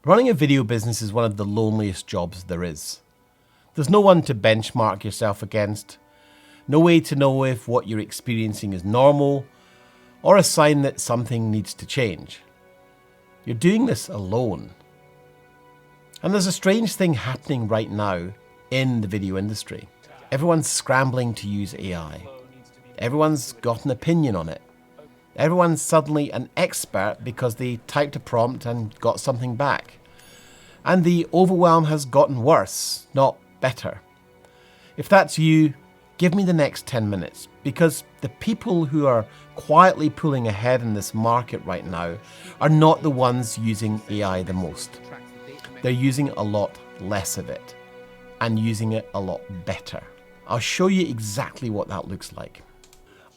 Running a video business is one of the loneliest jobs there is. There's no one to benchmark yourself against, no way to know if what you're experiencing is normal or a sign that something needs to change. You're doing this alone. And there's a strange thing happening right now in the video industry. Everyone's scrambling to use AI. Everyone's got an opinion on it. Everyone's suddenly an expert because they typed a prompt and got something back. And the overwhelm has gotten worse, not better. If that's you, give me the next 10 minutes, because the people who are quietly pulling ahead in this market right now are not the ones using AI the most. They're using a lot less of it and using it a lot better. I'll show you exactly what that looks like.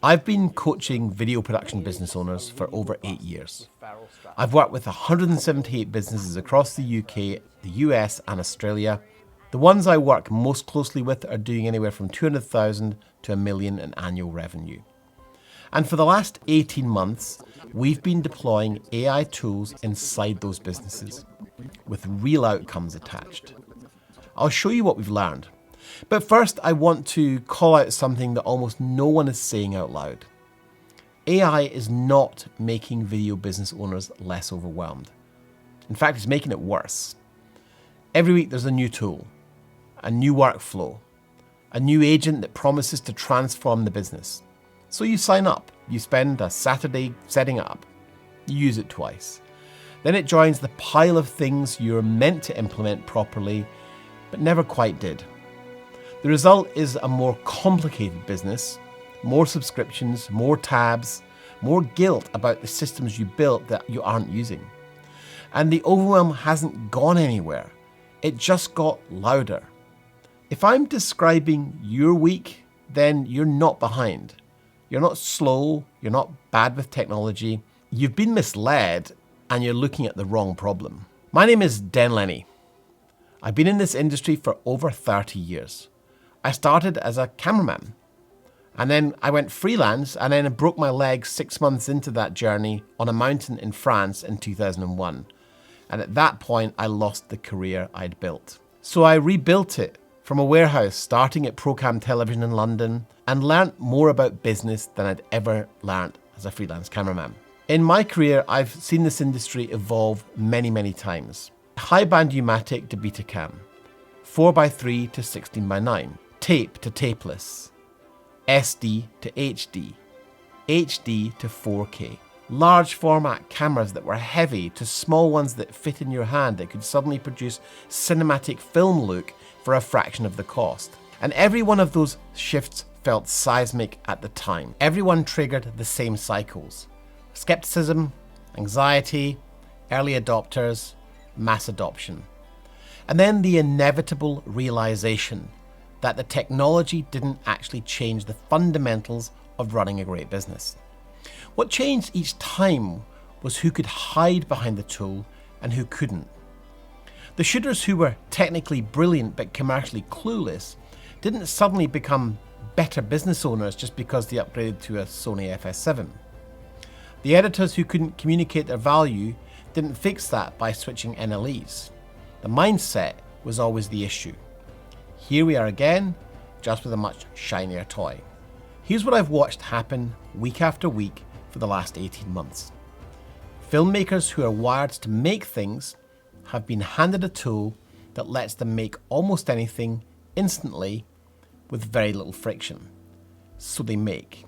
I've been coaching video production business owners for over 8 years. I've worked with 178 businesses across the UK, the US and Australia. The ones I work most closely with are doing anywhere from 200,000 to $1 million in annual revenue. And for the last 18 months, we've been deploying AI tools inside those businesses with real outcomes attached. I'll show you what we've learned. But first, I want to call out something that almost no one is saying out loud. AI is not making video business owners less overwhelmed. In fact, it's making it worse. Every week there's a new tool, a new workflow, a new agent that promises to transform the business. So you sign up, you spend a Saturday setting it up, you use it twice. Then it joins the pile of things you're meant to implement properly, but never quite did. The result is a more complicated business, more subscriptions, more tabs, more guilt about the systems you built that you aren't using. And the overwhelm hasn't gone anywhere. It just got louder. If I'm describing your week, then you're not behind. You're not slow, you're not bad with technology. You've been misled and you're looking at the wrong problem. My name is Den Lenny. I've been in this industry for over 30 years. I started as a cameraman, and then I went freelance, and then I broke my leg 6 months into that journey on a mountain in France in 2001. And at that point, I lost the career I'd built. So I rebuilt it from a warehouse, starting at Procam Television in London, and learnt more about business than I'd ever learnt as a freelance cameraman. In my career, I've seen this industry evolve many, many times. High-band U-matic to Betacam, 4x3 to 16x9, tape to tapeless, SD to HD, HD to 4K. Large format cameras that were heavy to small ones that fit in your hand that could suddenly produce cinematic film look for a fraction of the cost. And every one of those shifts felt seismic at the time. Everyone triggered the same cycles: skepticism, anxiety, early adopters, mass adoption. And then the inevitable realization that the technology didn't actually change the fundamentals of running a great business. What changed each time was who could hide behind the tool and who couldn't. The shooters who were technically brilliant but commercially clueless didn't suddenly become better business owners just because they upgraded to a Sony FS7. The editors who couldn't communicate their value didn't fix that by switching NLEs. The mindset was always the issue. Here we are again, just with a much shinier toy. Here's what I've watched happen week after week for the last 18 months. Filmmakers who are wired to make things have been handed a tool that lets them make almost anything instantly with very little friction. So they make.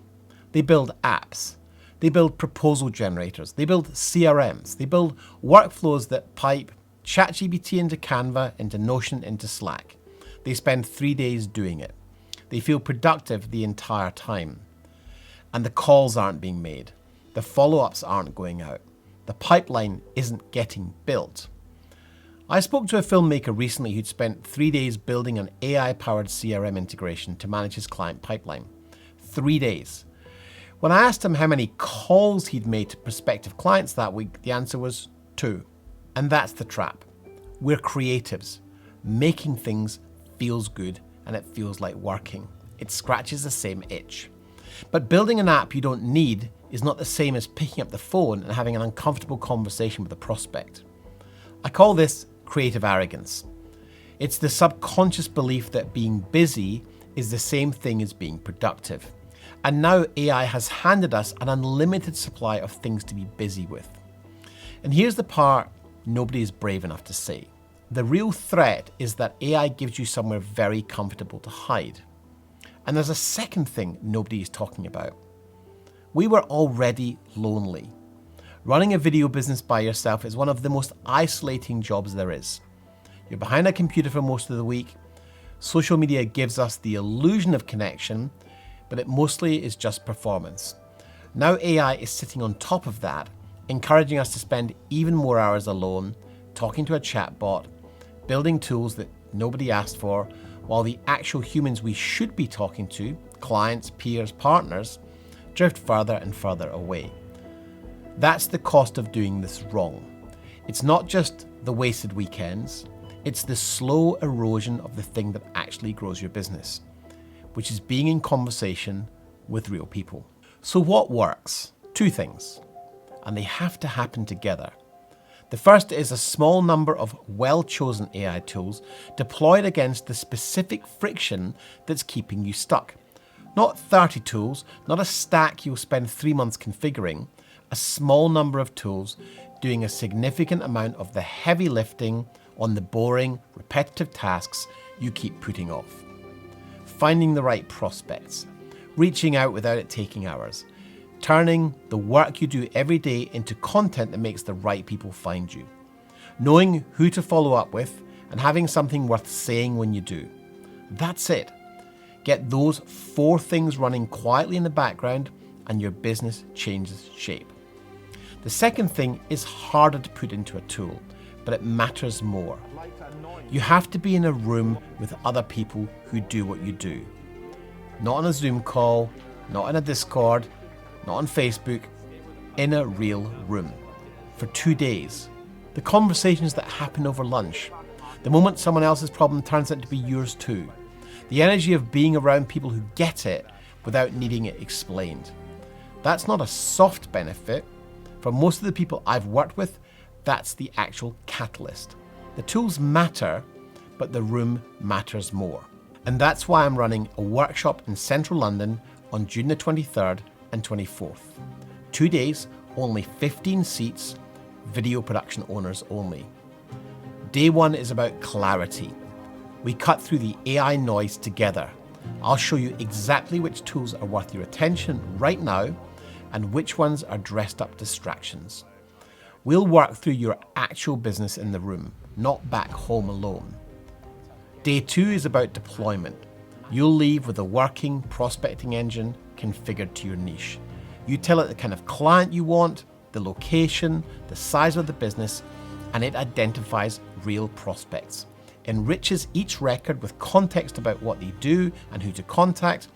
They build apps. They build proposal generators. They build CRMs. They build workflows that pipe ChatGPT into Canva, into Notion, into Slack. They spend 3 days doing it. They feel productive the entire time. And the calls aren't being made. The follow-ups aren't going out. The pipeline isn't getting built. I spoke to a filmmaker recently who'd spent 3 days building an AI-powered CRM integration to manage his client pipeline. 3 days. When I asked him how many calls he'd made to prospective clients that week, the answer was 2. And that's the trap. We're creatives. Making things feels good and it feels like working. It scratches the same itch. But building an app you don't need is not the same as picking up the phone and having an uncomfortable conversation with a prospect. I call this creative arrogance. It's the subconscious belief that being busy is the same thing as being productive. And now AI has handed us an unlimited supply of things to be busy with. And here's the part nobody is brave enough to say. The real threat is that AI gives you somewhere very comfortable to hide. And there's a second thing nobody is talking about. We were already lonely. Running a video business by yourself is one of the most isolating jobs there is. You're behind a computer for most of the week. Social media gives us the illusion of connection, but it mostly is just performance. Now AI is sitting on top of that, encouraging us to spend even more hours alone, talking to a chatbot, building tools that nobody asked for, while the actual humans we should be talking to, clients, peers, partners, drift further and further away. That's the cost of doing this wrong. It's not just the wasted weekends, it's the slow erosion of the thing that actually grows your business, which is being in conversation with real people. So what works? Two things, and they have to happen together. The first is a small number of well-chosen AI tools deployed against the specific friction that's keeping you stuck. Not 30 tools, not a stack you'll spend 3 months configuring, a small number of tools doing a significant amount of the heavy lifting on the boring, repetitive tasks you keep putting off. Finding the right prospects, reaching out without it taking hours, turning the work you do every day into content that makes the right people find you, knowing who to follow up with, and having something worth saying when you do. That's it. Get those 4 things running quietly in the background and your business changes shape. The second thing is harder to put into a tool, but it matters more. You have to be in a room with other people who do what you do. Not on a Zoom call, not in a Discord, not on Facebook, in a real room. For 2 days. The conversations that happen over lunch. The moment someone else's problem turns out to be yours too. The energy of being around people who get it without needing it explained. That's not a soft benefit. For most of the people I've worked with, that's the actual catalyst. The tools matter, but the room matters more. And that's why I'm running a workshop in central London on June the 23rd and 24th. 2 days, only 15 seats, video production owners only. Day 1 is about clarity. We cut through the AI noise together. I'll show you exactly which tools are worth your attention right now and which ones are dressed up distractions. We'll work through your actual business in the room, not back home alone. Day 2 is about deployment. You'll leave with a working prospecting engine configured to your niche. You tell it the kind of client you want, the location, the size of the business, and it identifies real prospects. Enriches each record with context about what they do and who to contact,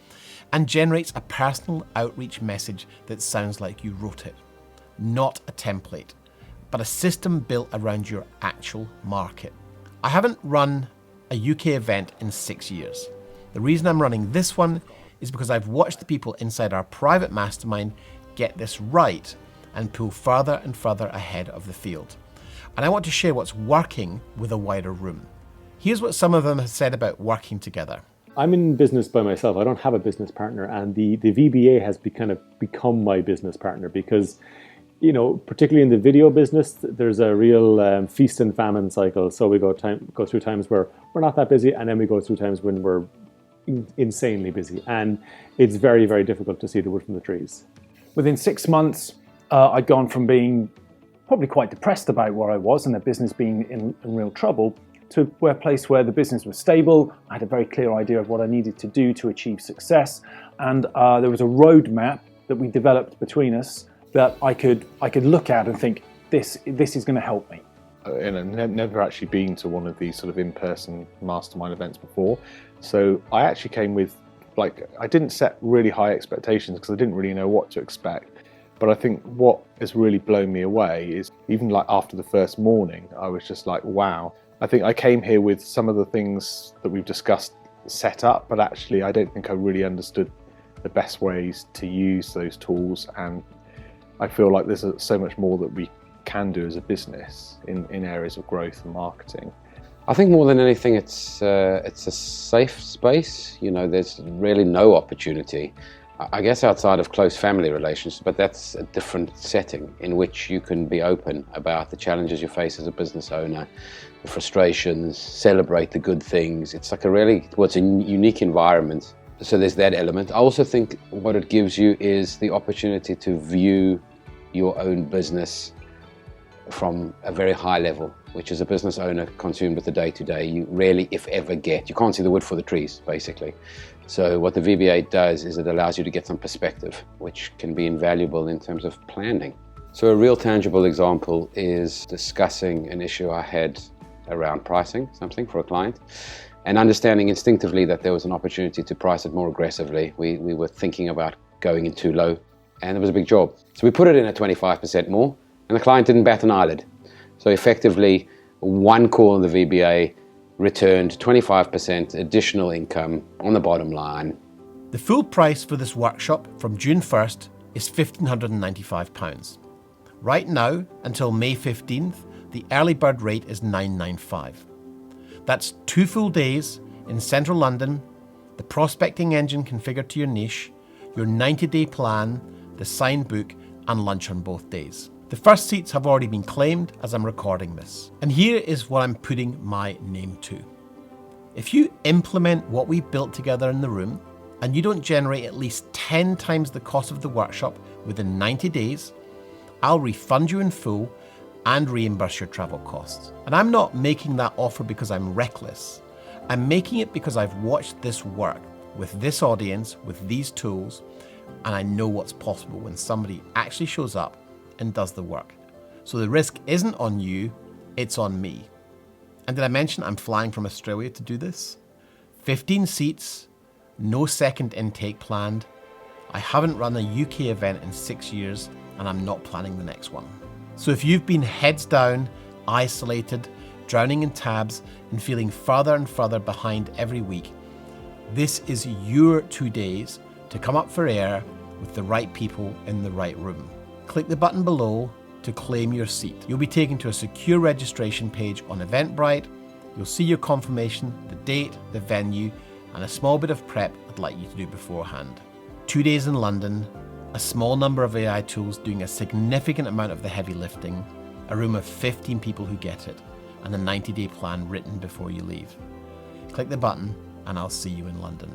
and generates a personal outreach message that sounds like you wrote it. Not a template, but a system built around your actual market. I haven't run a UK event in 6 years. The reason I'm running this one is because I've watched the people inside our private mastermind get this right and pull further and further ahead of the field. And I want to share what's working with a wider room. Here's what some of them have said about working together. I'm in business by myself. I don't have a business partner, and the VBA has become my business partner because, you know, particularly in the video business, there's a real feast and famine cycle. So we go through times where we're not that busy, and then we go through times when we're insanely busy, and it's very, very difficult to see the wood from the trees. Within 6 months, I'd gone from being probably quite depressed about where I was and the business being in real trouble to a place where the business was stable. I had a very clear idea of what I needed to do to achieve success, and there was a roadmap that we developed between us that I could look at and think, this is going to help me. Never actually been to one of these sort of in-person mastermind events before, so I actually came with, I didn't set really high expectations because I didn't really know what to expect. But I think what has really blown me away is even after the first morning, I was just like, wow. I think I came here with some of the things that we've discussed set up, but actually I don't think I really understood the best ways to use those tools, and I feel like there's so much more that we can do as a business in areas of growth and marketing? I think more than anything, it's a safe space. You know, there's really no opportunity, I guess, outside of close family relations, but that's a different setting in which you can be open about the challenges you face as a business owner, the frustrations, celebrate the good things. It's like it's a unique environment. So there's that element. I also think what it gives you is the opportunity to view your own business from a very high level, which as a business owner consumed with the day-to-day, you rarely, if ever, you can't see the wood for the trees, basically. So what the VBA does is it allows you to get some perspective, which can be invaluable in terms of planning. So a real tangible example is discussing an issue I had around pricing something for a client, and understanding instinctively that there was an opportunity to price it more aggressively. We were thinking about going in too low, and it was a big job. So we put it in at 25% more, and the client didn't bat an eyelid. So effectively, one call in the VBA returned 25% additional income on the bottom line. The full price for this workshop from June 1st is £1,595. Right now, until May 15th, the early bird rate is £995. That's 2 full days in central London, the prospecting engine configured to your niche, your 90-day plan, the signed book, and lunch on both days. The first seats have already been claimed as I'm recording this. And here is what I'm putting my name to. If you implement what we've built together in the room, and you don't generate at least 10 times the cost of the workshop within 90 days, I'll refund you in full and reimburse your travel costs. And I'm not making that offer because I'm reckless. I'm making it because I've watched this work with this audience, with these tools, and I know what's possible when somebody actually shows up and does the work. So the risk isn't on you, it's on me. And did I mention I'm flying from Australia to do this? 15 seats, no second intake planned. I haven't run a UK event in 6 years, and I'm not planning the next one. So if you've been heads down, isolated, drowning in tabs, and feeling further and further behind every week, this is your 2 days to come up for air with the right people in the right room. Click the button below to claim your seat. You'll be taken to a secure registration page on Eventbrite. You'll see your confirmation, the date, the venue, and a small bit of prep I'd like you to do beforehand. 2 days in London, a small number of AI tools doing a significant amount of the heavy lifting, a room of 15 people who get it, and a 90-day plan written before you leave. Click the button and I'll see you in London.